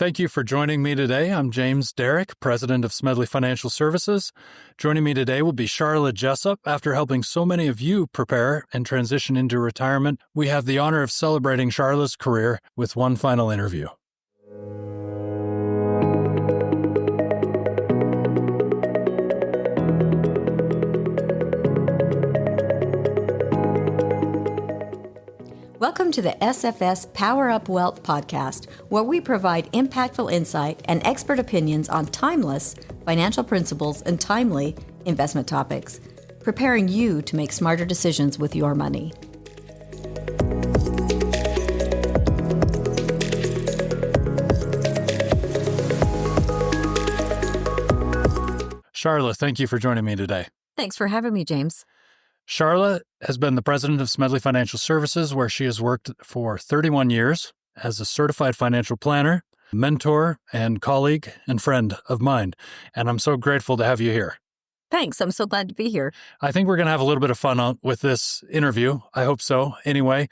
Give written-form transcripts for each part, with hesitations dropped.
Thank you for joining me today. I'm James Derrick, president of Smedley Financial Services. Joining me today will be Sharla Jessop. After helping so many of you prepare and transition into retirement, we have the honor of celebrating Sharla's career with one final interview. Welcome to the SFS Power Up Wealth podcast, where we provide impactful insight and expert opinions on timeless financial principles and timely investment topics, preparing you to make smarter decisions with your money. Sharla, thank you for joining me today. Thanks for having me, James. Sharla has been the president of Smedley Financial Services, where she has worked for 31 years as a certified financial planner, mentor, and colleague and friend of mine. And I'm so grateful to have you here. Thanks. I'm so glad to be here. I think we're going to have a little bit of fun with this interview. I hope so. Anyway,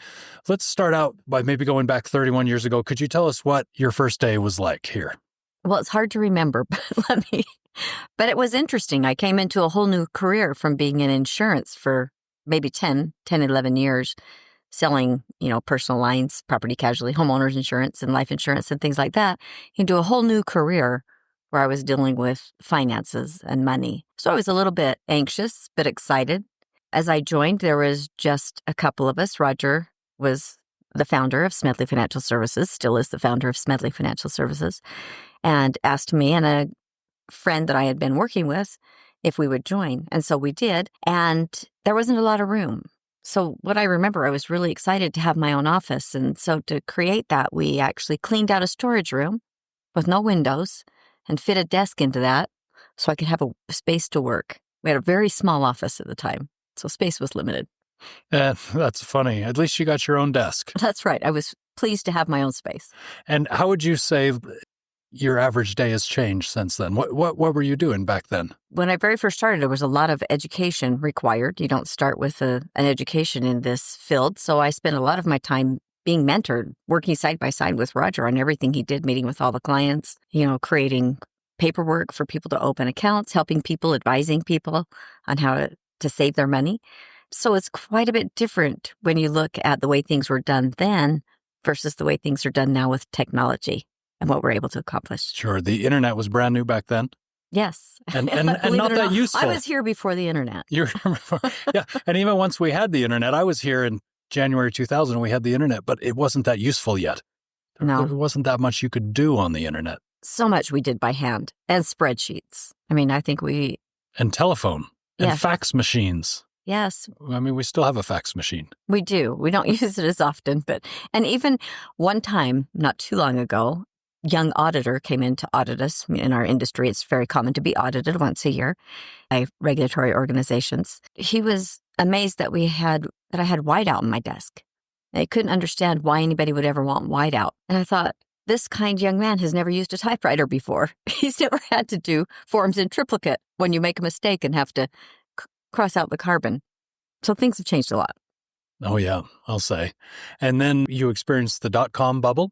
let's start out by maybe going back 31 years ago. Could you tell us what your first day was like here? Well, it's hard to remember, but it was interesting. I came into a whole new career from being in insurance for maybe 11 years, selling, personal lines, property casualty, homeowners insurance and life insurance and things like that, into a whole new career where I was dealing with finances and money. So I was a little bit anxious, but excited. As I joined, there was just a couple of us. Roger was the founder of Smedley Financial Services, still is the founder of Smedley Financial Services, and asked me and a friend that I had been working with if we would join. And so we did. And there wasn't a lot of room. So what I remember, I was really excited to have my own office. And so to create that, we actually cleaned out a storage room with no windows and fit a desk into that so I could have a space to work. We had a very small office at the time, so space was limited. That's funny. At least you got your own desk. That's right. I was pleased to have my own space. And how would you say your average day has changed since then? What were you doing back then? When I very first started, there was a lot of education required. You don't start with an education in this field. So I spent a lot of my time being mentored, working side by side with Roger on everything he did, meeting with all the clients, creating paperwork for people to open accounts, helping people, advising people on how to save their money. So it's quite a bit different when you look at the way things were done then versus the way things are done now with technology and what we're able to accomplish. Sure. The internet was brand new back then. Yes. And not that useful. I was here before the internet. You were before. Yeah. And even once we had the internet, I was here in January 2000, we had the internet, but it wasn't that useful yet. No. There wasn't that much you could do on the internet. So much we did by hand and spreadsheets. I think And telephone and Yes. fax machines. Yes. We still have a fax machine. We do. We don't use it as often, and even one time, not too long ago, young auditor came in to audit us. In our industry, it's very common to be audited once a year by regulatory organizations. He was amazed that I had whiteout on my desk. He couldn't understand why anybody would ever want whiteout. And I thought, this kind young man has never used a typewriter before. He's never had to do forms in triplicate when you make a mistake and have to cross out the carbon. So things have changed a lot. Oh, yeah, I'll say. And then you experienced the dot-com bubble.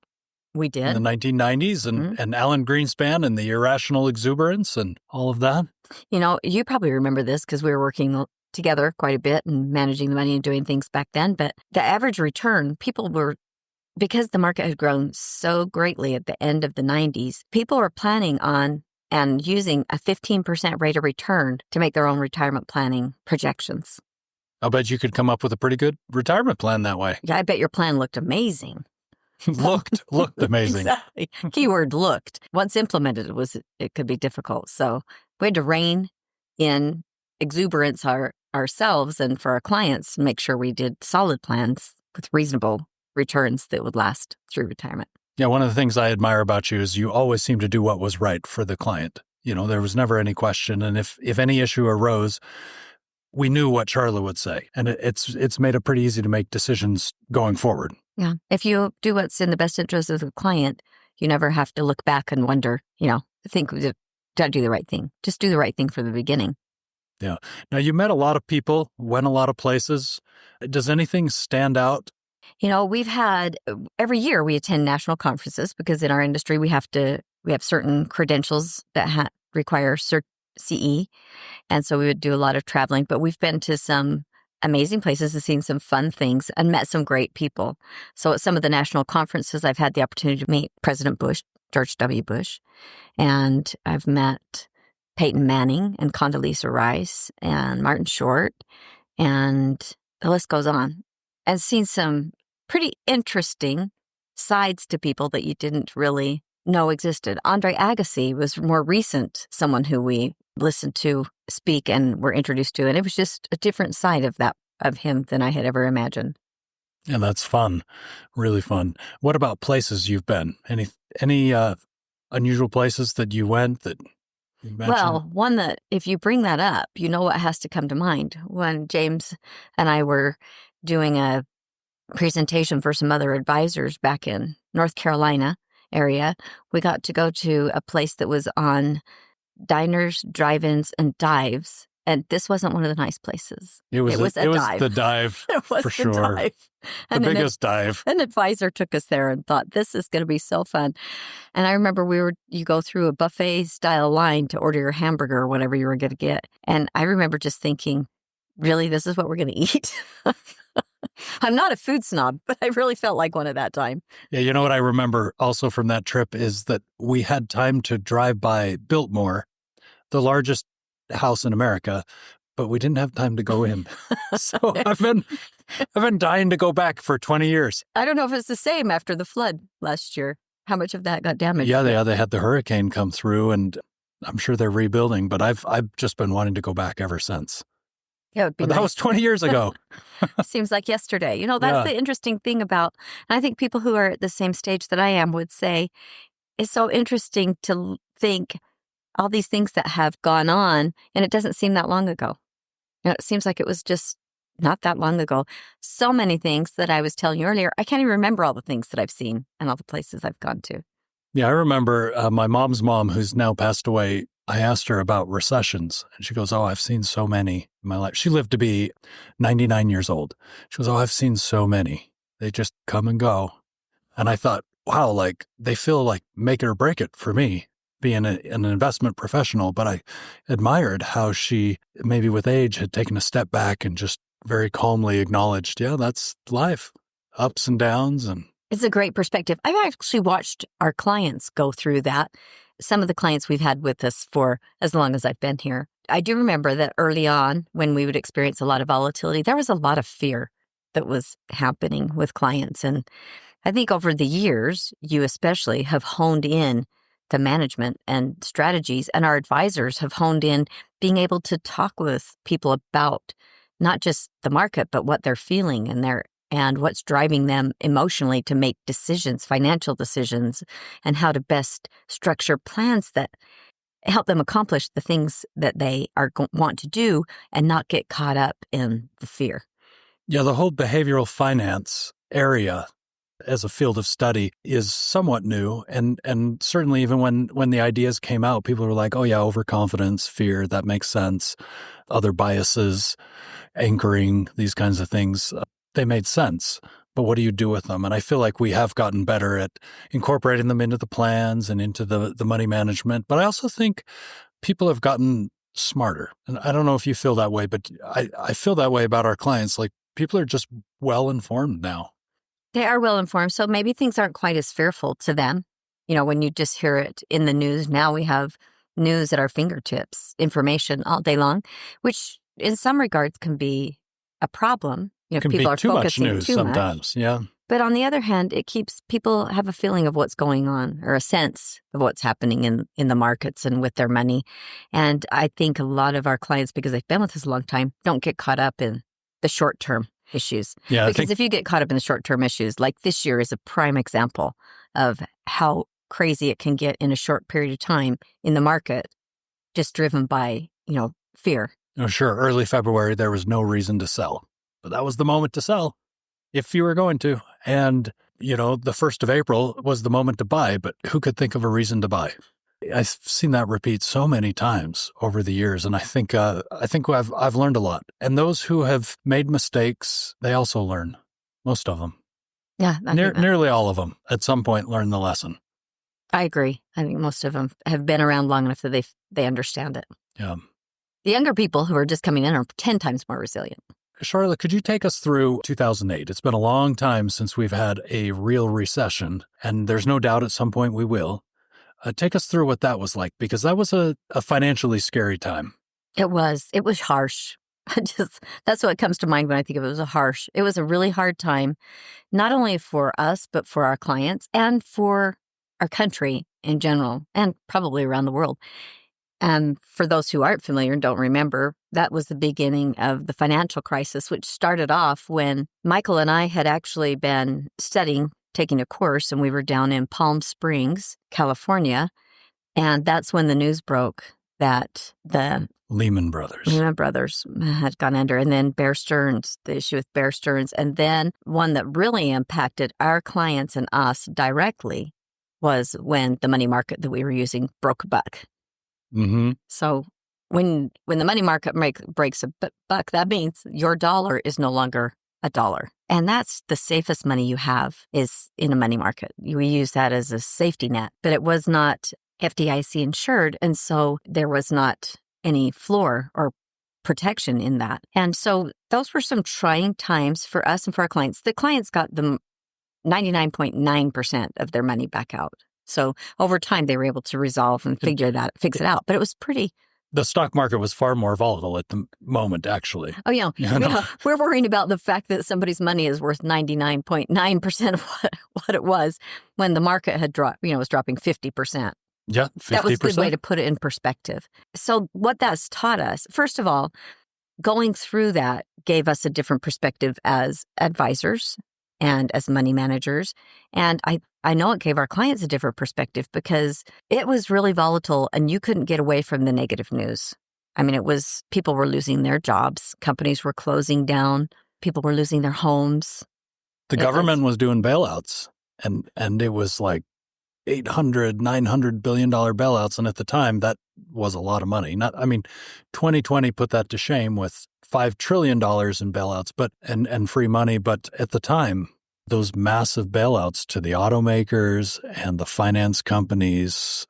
We did. In the 1990s and Alan Greenspan and the irrational exuberance and all of that. You probably remember this because we were working together quite a bit and managing the money and doing things back then. But the average return, because the market had grown so greatly at the end of the 90s, people were planning on and using a 15% rate of return to make their own retirement planning projections. I'll bet you could come up with a pretty good retirement plan that way. Yeah, I bet your plan looked amazing. looked amazing. Exactly. Keyword looked. Once implemented, it could be difficult. So we had to rein in exuberance ourselves and for our clients, make sure we did solid plans with reasonable returns that would last through retirement. Yeah, one of the things I admire about you is you always seem to do what was right for the client. There was never any question. And if any issue arose, we knew what Sharla would say. And it's made it pretty easy to make decisions going forward. Yeah. If you do what's in the best interest of the client, you never have to look back and wonder, think, did I do the right thing? Just do the right thing from the beginning. Yeah. Now, you met a lot of people, went a lot of places. Does anything stand out We've had every year we attend national conferences because in our industry we have certain credentials that require CE. And so we would do a lot of traveling, but we've been to some amazing places and seen some fun things and met some great people. So at some of the national conferences, I've had the opportunity to meet President Bush, George W. Bush, and I've met Peyton Manning and Condoleezza Rice and Martin Short, and the list goes on, and seen some pretty interesting sides to people that you didn't really know existed. Andre Agassi was more recent, someone who we listened to speak and were introduced to, and it was just a different side of him than I had ever imagined. Yeah, that's fun. Really fun. What about places you've been? Any unusual places that you went that you mentioned? Well, one that if you bring that up, you know what has to come to mind. When James and I were doing a presentation for some other advisors back in North Carolina area, we got to go to a place that was on diners, drive-ins, and dives. And this wasn't one of the nice places. It was a dive. The dive, it was for the sure. Dive. The biggest dive. An advisor took us there and thought, this is going to be so fun. And I remember you go through a buffet-style line to order your hamburger or whatever you were going to get. And I remember just thinking, really, this is what we're going to eat? I'm not a food snob, but I really felt like one at that time. Yeah, you know what I remember also from that trip is that we had time to drive by Biltmore, the largest house in America, but we didn't have time to go in. So I've been dying to go back for 20 years. I don't know if it's the same after the flood last year. How much of that got damaged? Yeah, they had the hurricane come through, and I'm sure they're rebuilding, but I've just been wanting to go back ever since. Yeah, it would be But that was 20 years ago. Seems like yesterday. That's the interesting thing about, and I think people who are at the same stage that I am would say, it's so interesting to think all these things that have gone on, and it doesn't seem that long ago. It seems like it was just not that long ago. So many things that I was telling you earlier, I can't even remember all the things that I've seen and all the places I've gone to. Yeah, I remember my mom's mom, who's now passed away. I asked her about recessions, and she goes, I've seen so many in my life. She lived to be 99 years old. She goes, I've seen so many. They just come and go. And I thought, wow, like they feel like make it or break it for me, being an investment professional. But I admired how she, maybe with age, had taken a step back and just very calmly acknowledged, yeah, that's life, ups and downs. And it's a great perspective. I've actually watched our clients go through that. Some of the clients we've had with us for as long as I've been here. I do remember that early on when we would experience a lot of volatility, there was a lot of fear that was happening with clients. And I think over the years, you especially have honed in the management and strategies, and our advisors have honed in being able to talk with people about not just the market, but what they're feeling and what's driving them emotionally to make decisions, financial decisions, and how to best structure plans that help them accomplish the things that they want to do and not get caught up in the fear. Yeah, the whole behavioral finance area as a field of study is somewhat new. And certainly even when the ideas came out, people were like, oh yeah, overconfidence, fear, that makes sense. Other biases, anchoring, these kinds of things, they made sense. But what do you do with them? And I feel like we have gotten better at incorporating them into the plans and into the money management. But I also think people have gotten smarter. And I don't know if you feel that way, but I feel that way about our clients. Like people are just well-informed now. They are well-informed, so maybe things aren't quite as fearful to them. When you just hear it in the news, now we have news at our fingertips, information all day long, which in some regards can be a problem. It can people be are too much focusing news too sometimes, much. yeah. But on the other hand, it keeps people have a feeling of what's going on or a sense of what's happening in the markets and with their money. And I think a lot of our clients, because they've been with us a long time, don't get caught up in the short-term issues. Yeah, because if you get caught up in the short-term issues, like this year is a prime example of how crazy it can get in a short period of time in the market, just driven by, fear. Oh, sure. Early February, there was no reason to sell. But that was the moment to sell, if you were going to. And, the 1st of April was the moment to buy, but who could think of a reason to buy? I've seen that repeat so many times over the years, and I think I've learned a lot. And those who have made mistakes, they also learn, most of them. Yeah, I think that. Nearly all of them at some point learn the lesson. I agree. I think most of them have been around long enough that they understand it. Yeah. The younger people who are just coming in are 10 times more resilient. Sharla, could you take us through 2008? It's been a long time since we've had a real recession, and there's no doubt at some point we will. Take us through what that was like, because that was a financially scary time. It was harsh. That's what comes to mind when I think of it. It was a really hard time, not only for us, but for our clients and for our country in general, and probably around the world. And for those who aren't familiar and don't remember, that was the beginning of the financial crisis, which started off when Michael and I had actually been studying, taking a course, and we were down in Palm Springs, California. And that's when the news broke that the Lehman Brothers had gone under, and then Bear Stearns, the issue with Bear Stearns. And then one that really impacted our clients and us directly was when the money market that we were using broke a buck. Mm-hmm. So when the money market breaks a buck, that means your dollar is no longer a dollar. And that's the safest money you have is in a money market. We use that as a safety net, but it was not FDIC insured. And so there was not any floor or protection in that. And so those were some trying times for us and for our clients. The clients got the 99.9% of their money back out. So over time, they were able to resolve and fix it out. But it was pretty. The stock market was far more volatile at the moment, actually. Oh, yeah. We're worrying about the fact that somebody's money is worth 99.9% of what it was when the market had dropped, was dropping 50%. Yeah, 50%. That was a good way to put it in perspective. So what that's taught us, first of all, going through that gave us a different perspective as advisors and as money managers. And I know it gave our clients a different perspective because it was really volatile and you couldn't get away from the negative news. I mean, people were losing their jobs. Companies were closing down. People were losing their homes. The government was doing bailouts and it was like $800-900 billion bailouts. And at the time, that was a lot of money. 2020 put that to shame with $5 trillion in bailouts, and free money. But at the time, those massive bailouts to the automakers and the finance companies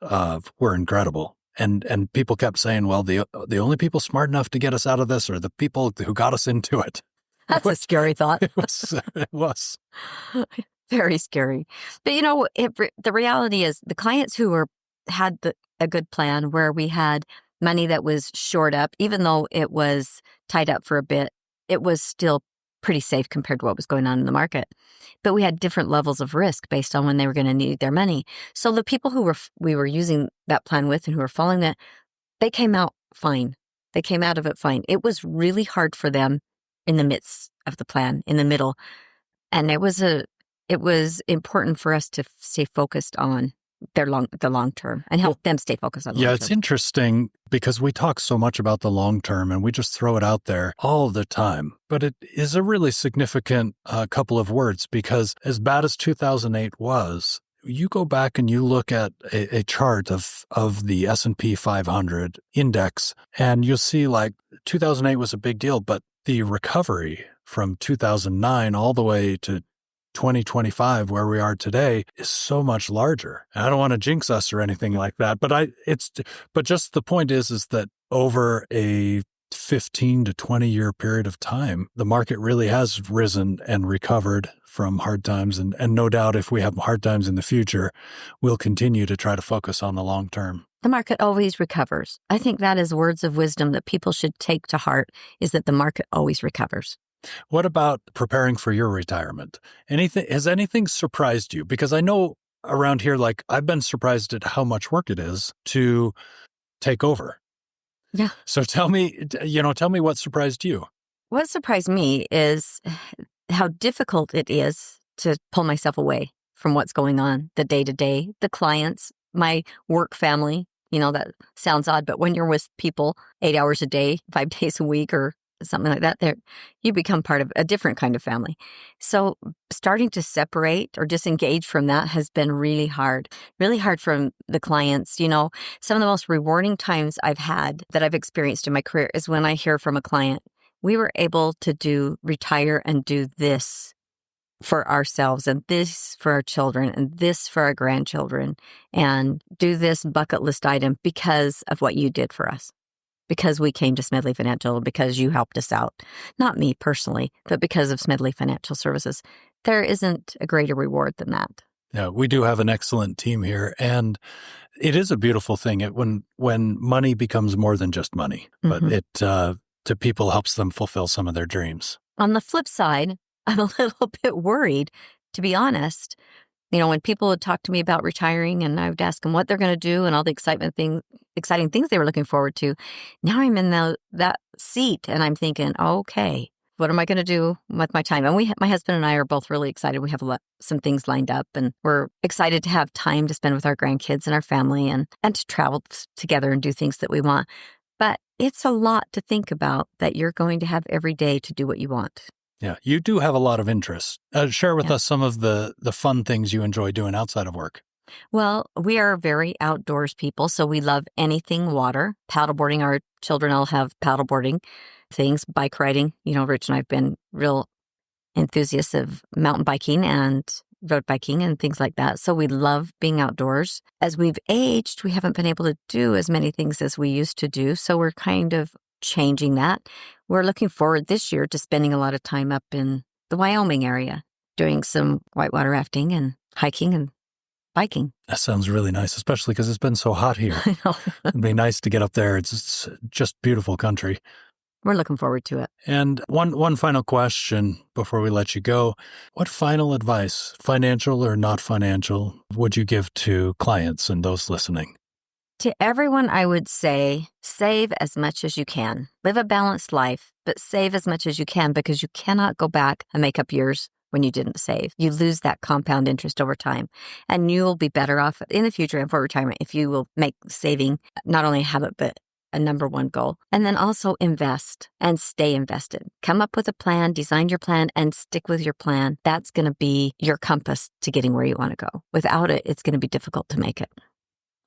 were incredible. And people kept saying, well, the only people smart enough to get us out of this are the people who got us into it. That's a scary thought. It was. Very scary. But, the reality is the clients who had a good plan where we had money that was shored up, even though it was tied up for a bit, it was still pretty safe compared to what was going on in the market. But we had different levels of risk based on when they were going to need their money. So the people who we were using that plan with and who were following that, they came out fine. They came out of it fine. It was really hard for them in the midst of the plan, in the middle. And it was important for us to stay focused on the long term and help them stay focused on the long term. Yeah, it's interesting because we talk so much about the long term and we just throw it out there all the time. But it is a really significant couple of words because as bad as 2008 was, you go back and you look at a chart of the S&P 500 index and you'll see like 2008 was a big deal, but the recovery from 2009 all the way to 2025, where we are today, is so much larger. And I don't want to jinx us or anything like that, but just the point is that over a 15 to 20 year period of time, the market really has risen and recovered from hard times. And no doubt if we have hard times in the future, we'll continue to try to focus on the long term. The market always recovers. I think that is words of wisdom that people should take to heart, is that the market always recovers. What about preparing for your retirement? Has anything surprised you? Because I know around here, like I've been surprised at how much work it is to take over. Yeah. So tell me what surprised you. What surprised me is how difficult it is to pull myself away from what's going on, the day-to-day, the clients, my work family. That sounds odd, but when you're with people 8 hours a day, 5 days a week, or something like that, you become part of a different kind of family. So starting to separate or disengage from that has been really hard from the clients. Some of the most rewarding times I've had that I've experienced in my career is when I hear from a client, we were able to retire and do this for ourselves and this for our children and this for our grandchildren and do this bucket list item because of what you did for us, because we came to Smedley Financial, because you helped us out. Not me personally, but because of Smedley Financial Services. There isn't a greater reward than that. Yeah, we do have an excellent team here, and it is a beautiful thing when money becomes more than just money, but it to people helps them fulfill some of their dreams. On the flip side, I'm a little bit worried, to be honest. When people would talk to me about retiring and I would ask them what they're going to do and all the exciting things they were looking forward to. Now I'm in that seat and I'm thinking, okay, what am I going to do with my time? And my husband and I are both really excited. We have some things lined up and we're excited to have time to spend with our grandkids and our family and to travel together and do things that we want. But it's a lot to think about that you're going to have every day to do what you want. Yeah, you do have a lot of interests. Share with us some of the fun things you enjoy doing outside of work. Well, we are very outdoors people, so we love anything water. Paddleboarding, our children all have paddleboarding things, bike riding. Rich and I have been real enthusiasts of mountain biking and road biking and things like that. So we love being outdoors. As we've aged, we haven't been able to do as many things as we used to do. So we're kind of changing that. We're looking forward this year to spending a lot of time up in the Wyoming area, doing some whitewater rafting and hiking and biking. That sounds really nice, especially because it's been so hot here. I know. It'd be nice to get up there. It's just beautiful country. We're looking forward to it. And one final question before we let you go. What final advice, financial or not financial, would you give to clients and those listening? To everyone, I would say, save as much as you can. Live a balanced life, but save as much as you can because you cannot go back and make up years when you didn't save. You lose that compound interest over time, and you will be better off in the future and for retirement if you will make saving not only a habit, but a number one goal. And then also invest and stay invested. Come up with a plan, design your plan, and stick with your plan. That's going to be your compass to getting where you want to go. Without it, it's going to be difficult to make it.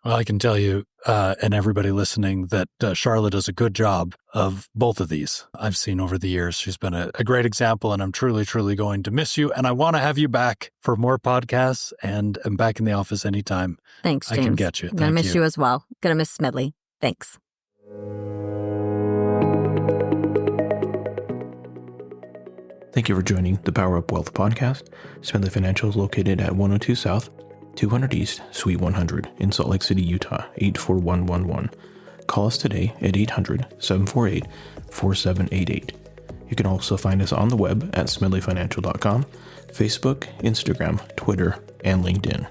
Well, I can tell you and everybody listening that Sharla does a good job of both of these. I've seen over the years. She's been a great example, and I'm truly, truly going to miss you. And I want to have you back for more podcasts, and I'm back in the office anytime. Thanks, James. I can get you. I'm going to miss you as well. Going to miss Smedley. Thanks. Thank you for joining the Power Up Wealth podcast. Smedley Financial is located at 102 South, 200 East, Suite 100 in Salt Lake City, Utah, 84111. Call us today at 800-748-4788. You can also find us on the web at smedleyfinancial.com, Facebook, Instagram, Twitter, and LinkedIn.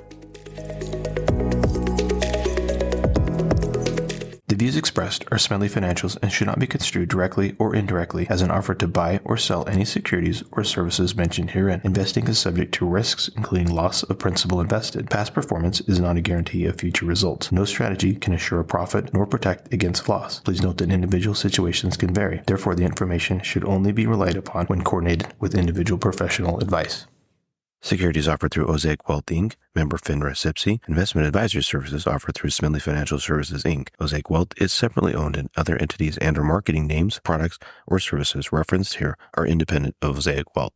The views expressed are Smedley Financial's and should not be construed directly or indirectly as an offer to buy or sell any securities or services mentioned herein. Investing is subject to risks, including loss of principal invested. Past performance is not a guarantee of future results. No strategy can assure a profit nor protect against loss. Please note that individual situations can vary. Therefore, the information should only be relied upon when coordinated with individual professional advice. Securities offered through Osaic Wealth, Inc., member FINRA SIPC. Investment advisory services offered through Smedley Financial Services, Inc. Osaic Wealth is separately owned, and other entities and or marketing names, products, or services referenced here are independent of Osaic Wealth.